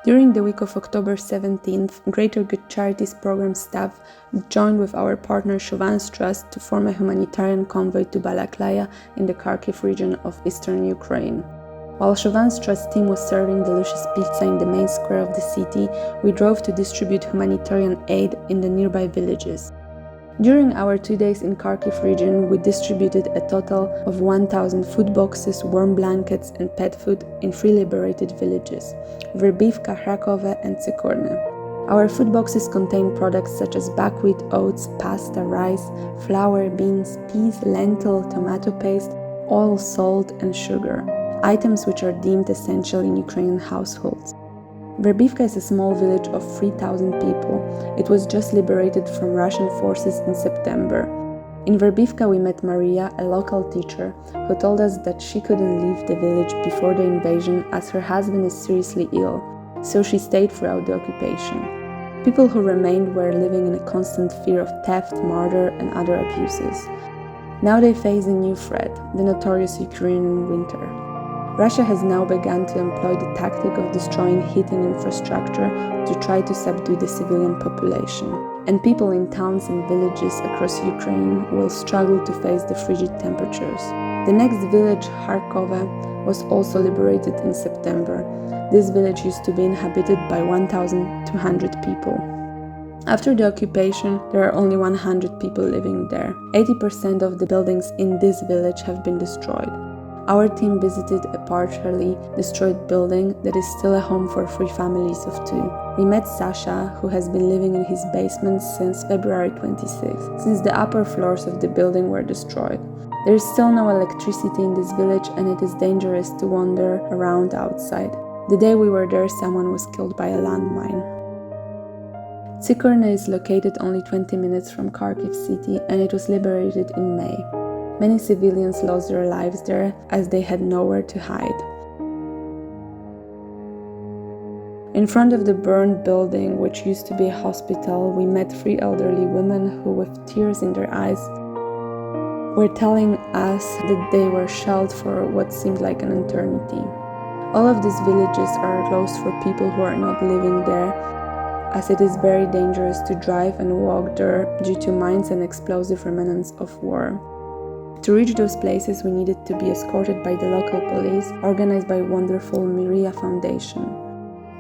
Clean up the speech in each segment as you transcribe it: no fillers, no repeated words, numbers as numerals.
During the week of October 17th, Greater Good Charities program staff joined with our partner Charities Trust to form a humanitarian convoy to Balaklaya in the Kharkiv region of eastern Ukraine. While Charities Trust team was serving delicious pizza in the main square of the city, we drove to distribute humanitarian aid in the nearby villages. During our 2 days in Kharkiv region, we distributed a total of 1,000 food boxes, warm blankets and pet food in 3 liberated villages, Verbivka, Krakove and Tsikurne. Our food boxes contain products such as buckwheat, oats, pasta, rice, flour, beans, peas, lentil, tomato paste, oil, salt and sugar, items which are deemed essential in Ukrainian households. Verbivka is a small village of 3,000 people. It was just liberated from Russian forces in September. In Verbivka we met Maria, a local teacher, who told us that she couldn't leave the village before the invasion as her husband is seriously ill, so she stayed throughout the occupation. People who remained were living in a constant fear of theft, murder and other abuses. Now they face a new threat, the notorious Ukrainian winter. Russia has now begun to employ the tactic of destroying heating infrastructure to try to subdue the civilian population, and people in towns and villages across Ukraine will struggle to face the frigid temperatures. The next village, Kharkove, was also liberated in September. This village used to be inhabited by 1,200 people. After the occupation, there are only 100 people living there. 80% of the buildings in this village have been destroyed. Our team visited a partially destroyed building that is still a home for 3 families of 2. We met Sasha, who has been living in his basement since February 26, since the upper floors of the building were destroyed. There is still no electricity in this village and it is dangerous to wander around outside. The day we were there, someone was killed by a landmine. Tsikurne is located only 20 minutes from Kharkiv city and it was liberated in May. Many civilians lost their lives there as they had nowhere to hide. In front of the burned building, which used to be a hospital, we met 3 elderly women who, with tears in their eyes, were telling us that they were shelled for what seemed like an eternity. All of these villages are closed for people who are not living there, as it is very dangerous to drive and walk there due to mines and explosive remnants of war. To reach those places, we needed to be escorted by the local police, organized by wonderful Miria Foundation.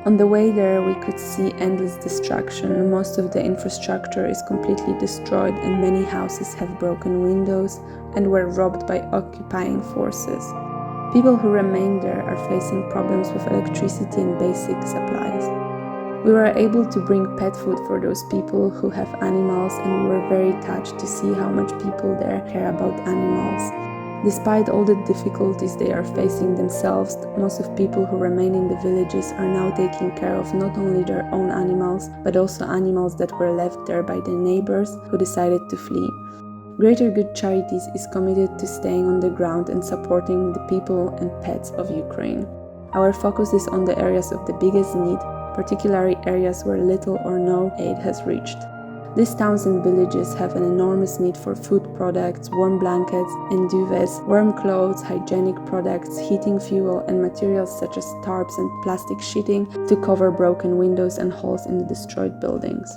On the way there, we could see endless destruction. Most of the infrastructure is completely destroyed and many houses have broken windows and were robbed by occupying forces. People who remain there are facing problems with electricity and basic supplies. We were able to bring pet food for those people who have animals and we were very touched to see how much people there care about animals. Despite all the difficulties they are facing themselves, most of people who remain in the villages are now taking care of not only their own animals, but also animals that were left there by their neighbors who decided to flee. Greater Good Charities is committed to staying on the ground and supporting the people and pets of Ukraine. Our focus is on the areas of the biggest need, particularly areas where little or no aid has reached. These towns and villages have an enormous need for food products, warm blankets and duvets, warm clothes, hygienic products, heating fuel and materials such as tarps and plastic sheeting to cover broken windows and holes in the destroyed buildings.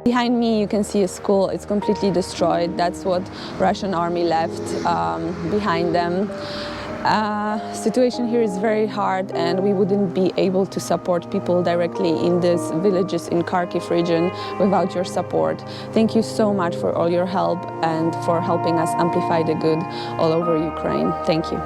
Behind me you can see a school. It's completely destroyed. That's what Russian army left behind them. Situation here is very hard and we wouldn't be able to support people directly in these villages in Kharkiv region without your support. Thank you so much for all your help and for helping us amplify the good all over Ukraine. Thank you.